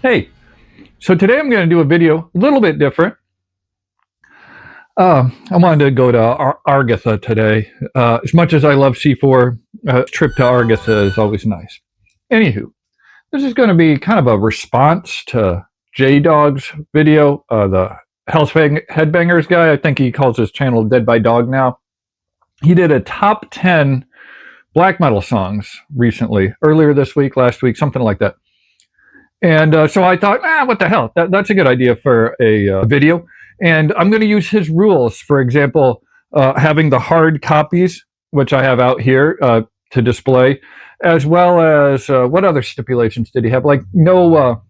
Hey, so today I'm going to do a video a little bit different. I wanted to go to Argatha today. As much as I love C4, a trip to Argatha is always nice. Anywho, this is going to be kind of a response to J-Dog's video, the Headbangers guy. I think he calls his channel Dead by Dog now. He did a top 10 black metal songs recently, earlier this week, last week, something like that. And so I thought, what the hell? That's a good idea for a video. And I'm going to use his rules. For example, having the hard copies, which I have out here to display, as well as what other stipulations did he have? Like none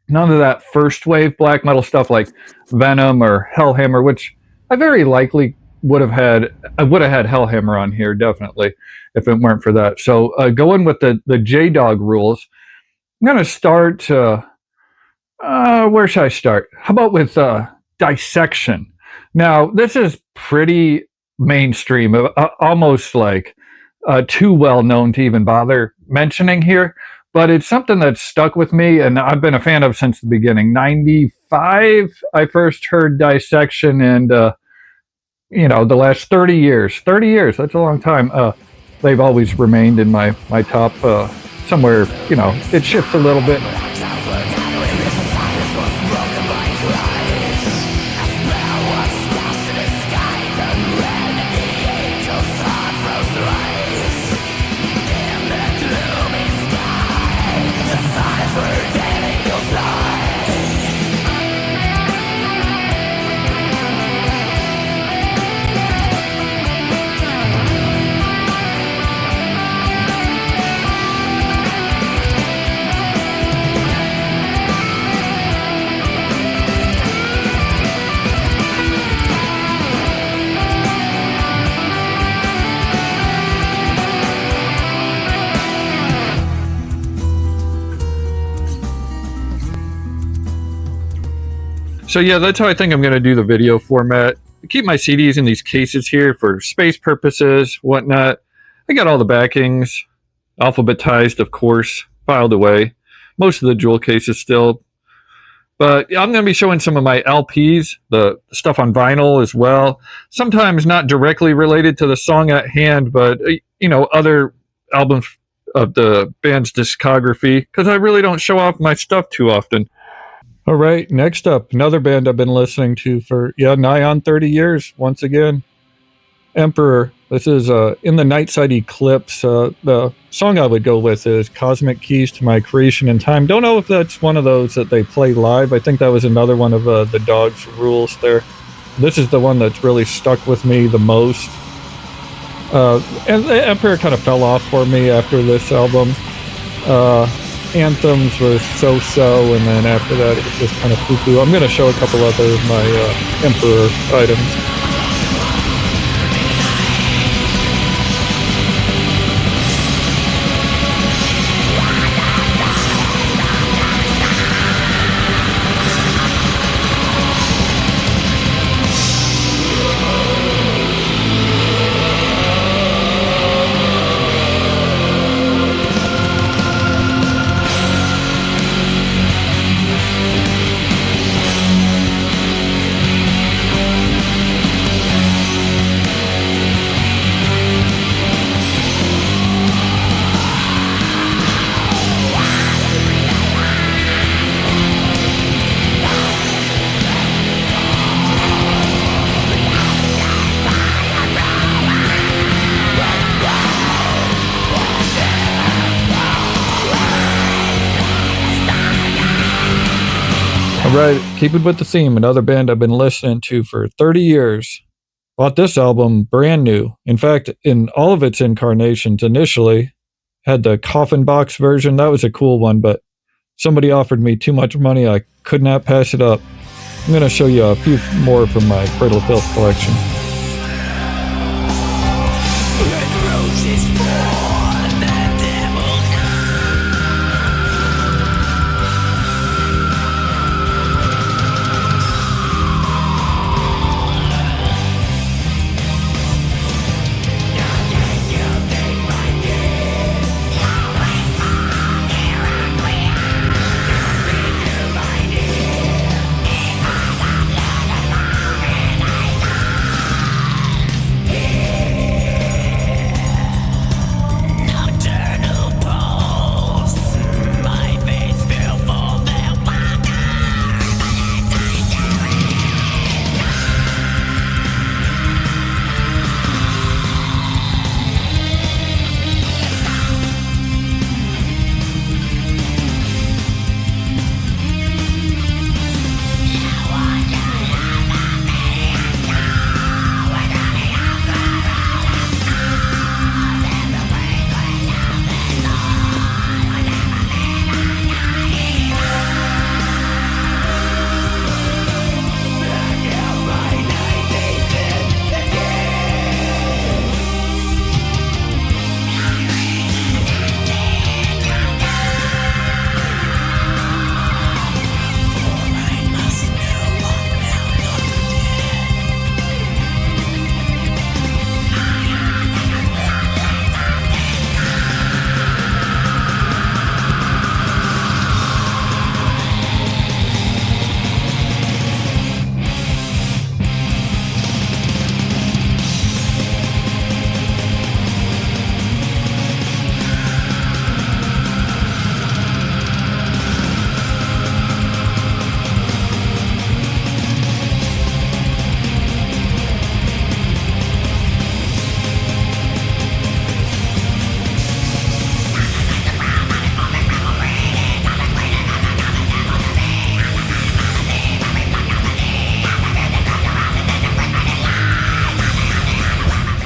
of that first wave black metal stuff like Venom or Hellhammer, which I very likely would have had. I would have had Hellhammer on here definitely if it weren't for that. So going with the J-Dog rules. I'm going to start, where should I start? How about with Dissection? Now, this is pretty mainstream, almost like too well known to even bother mentioning here, but it's something that's stuck with me and I've been a fan of since the beginning. 95, I first heard Dissection, and, the last 30 years, that's a long time. They've always remained in my top, somewhere, it shifts a little bit. So yeah, that's how I think I'm going to do the video format. I keep my CDs in these cases here for space purposes, whatnot. I got all the backings, alphabetized, of course, filed away. Most of the jewel cases still. But I'm going to be showing some of my LPs, the stuff on vinyl as well. Sometimes not directly related to the song at hand, but, other albums of the band's discography, because I really don't show off my stuff too often. All right, next up, another band I've been listening to for, nigh on 30 years, once again. Emperor. This is In the Nightside Eclipse. The song I would go with is Cosmic Keys to My Creation in Time. Don't know if that's one of those that they play live. I think that was another one of the Dog's rules there. This is the one that's really stuck with me the most. And Emperor kind of fell off for me after this album. Anthems was so-so, and then after that it was just kind of poo-poo. I'm going to show a couple other of my Emperor items. Alright, keeping with the theme, another band I've been listening to for 30 years. Bought this album brand new. In fact, in all of its incarnations initially, had the coffin box version. That was a cool one, but somebody offered me too much money. I could not pass it up. I'm going to show you a few more from my Cradle Filth collection.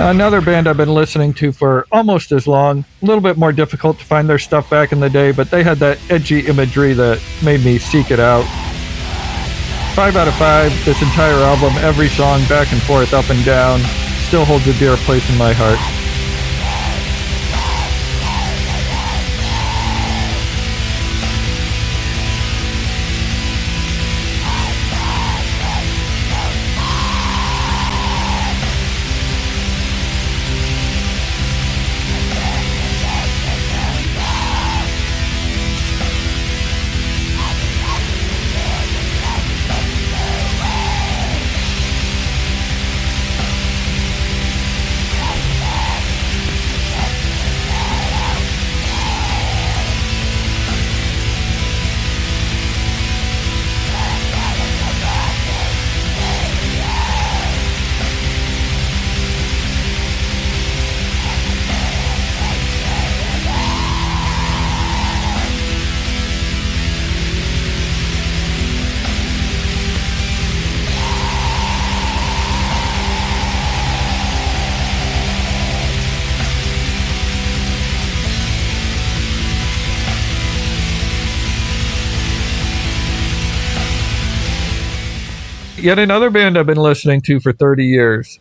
Another band I've been listening to for almost as long. A little bit more difficult to find their stuff back in the day, but they had that edgy imagery that made me seek it out. 5 out of 5, this entire album, every song, back and forth, up and down, still holds a dear place in my heart. Yet another band I've been listening to for 30 years.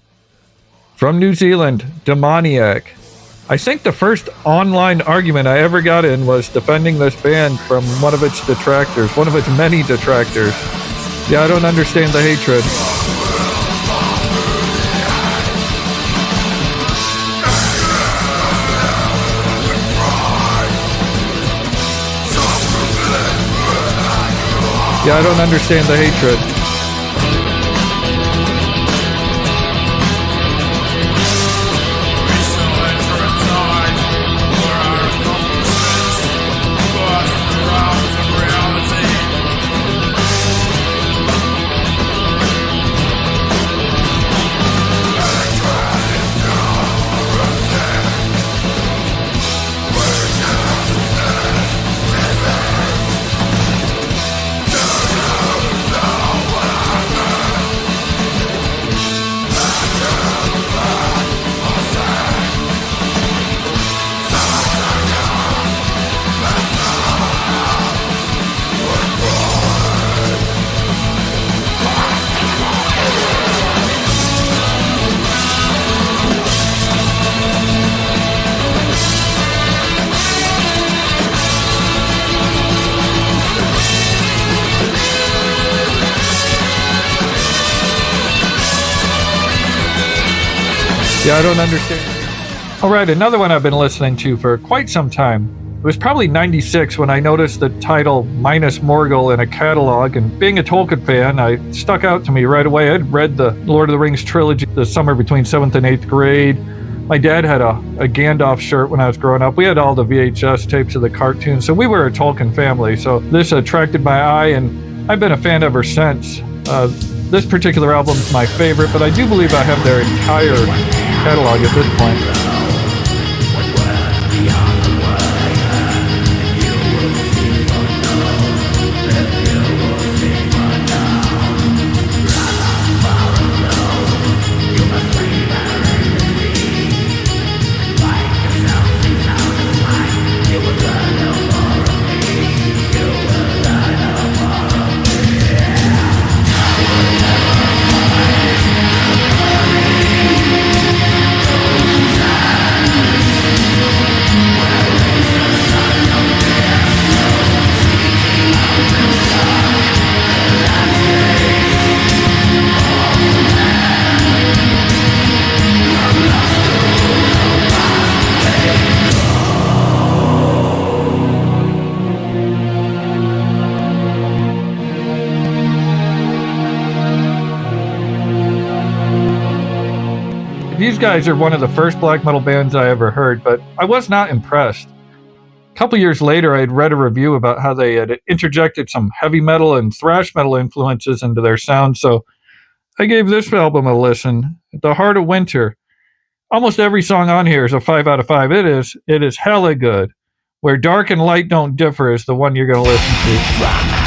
From New Zealand, Demoniac. I think the first online argument I ever got in was defending this band from one of its detractors, one of its many detractors. Yeah, I don't understand the hatred. Yeah, I don't understand the hatred. Yeah, I don't understand. All right, another one I've been listening to for quite some time. It was probably 96 when I noticed the title Minus Morgul in a catalog, and being a Tolkien fan, it stuck out to me right away. I'd read the Lord of the Rings trilogy the summer between 7th and 8th grade. My dad had a Gandalf shirt when I was growing up. We had all the VHS tapes of the cartoons, so we were a Tolkien family. So this attracted my eye, and I've been a fan ever since. This particular album is my favorite, but I do believe I have their entire catalog at this point. These guys are one of the first black metal bands I ever heard, but I was not impressed. A couple years later, I had read a review about how they had interjected some heavy metal and thrash metal influences into their sound, so I gave this album a listen. At the Heart of Winter. Almost every song on here is a 5 out of 5. It is hella good. Where Dark and Light Don't Differ is the one you're going to listen to.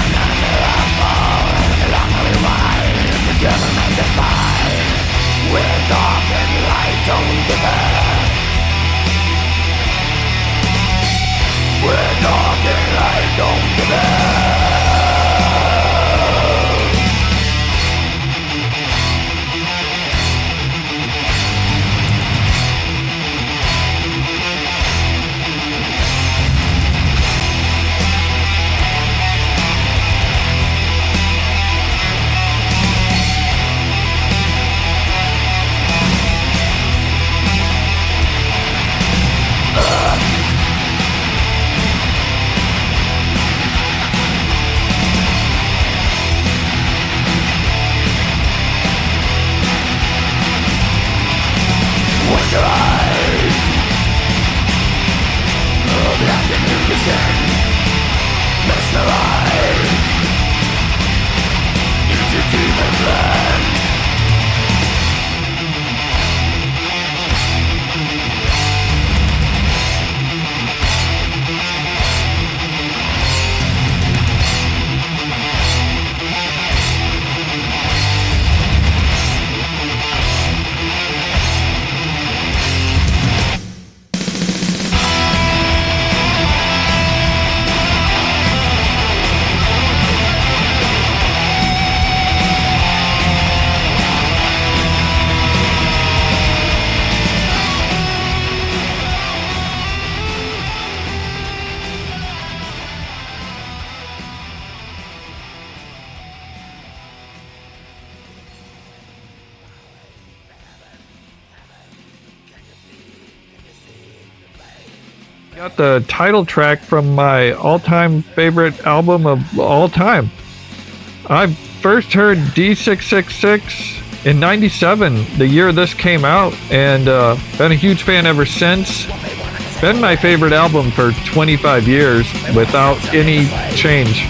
Got the title track from my all-time favorite album of all time. I first heard D666 in '97, the year this came out, and been a huge fan ever since. Been my favorite album for 25 years without any change.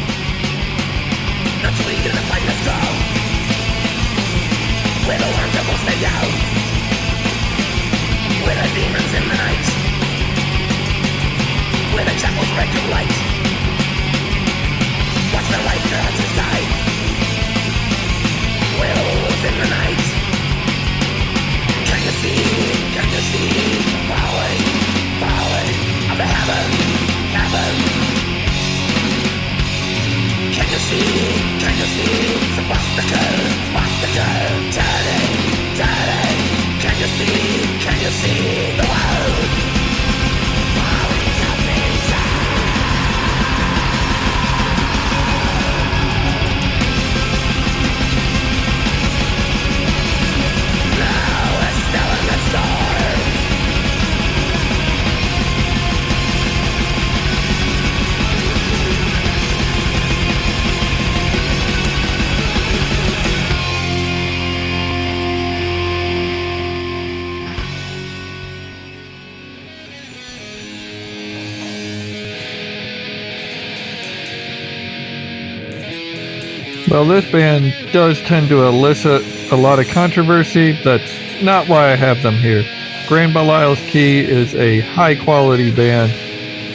Well, this band does tend to elicit a lot of controversy. That's not why I have them here. Grand Belial's Key is a high-quality band.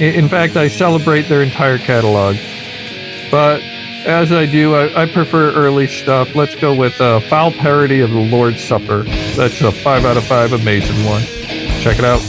In fact, I celebrate their entire catalog. But as I do, I prefer early stuff. Let's go with a foul parody of the Lord's Supper. That's a 5 out of 5 amazing one. Check it out.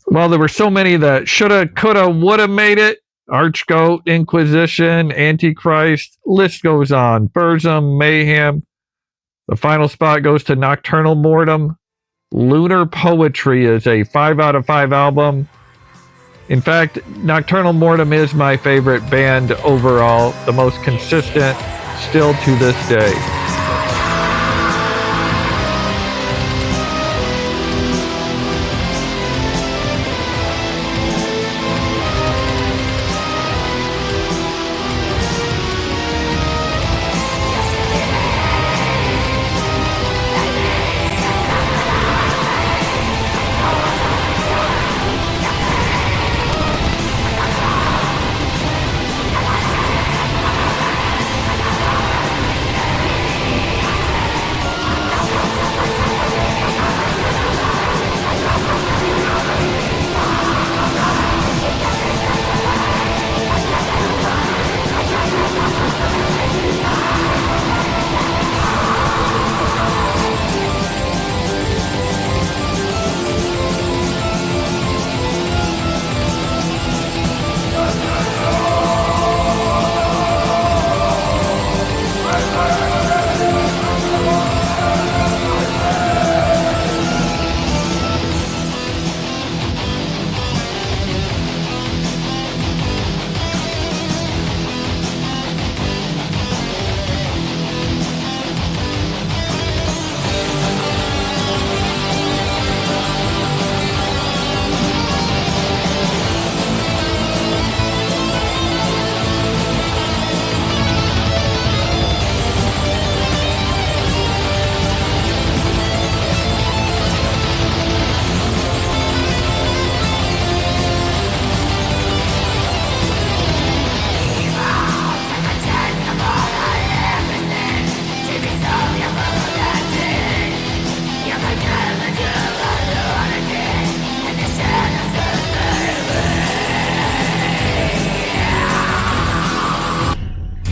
Well, there were so many that shoulda, coulda, woulda made it. Archgoat, Inquisition, Antichrist, list goes on. Burzum, Mayhem. The final spot goes to Nocturnal Mortum. Lunar Poetry is a 5 out of 5 album. In fact, Nocturnal Mortum is my favorite band overall, the most consistent still to this day.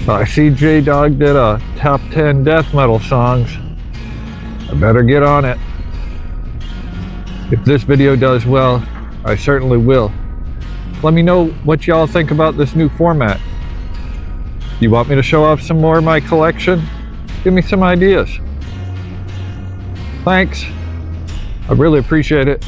I see J-Dog did a top 10 death metal songs. I better get on it. If this video does well, I certainly will. Let me know what y'all think about this new format. You want me to show off some more of my collection? Give me some ideas. Thanks. I really appreciate it.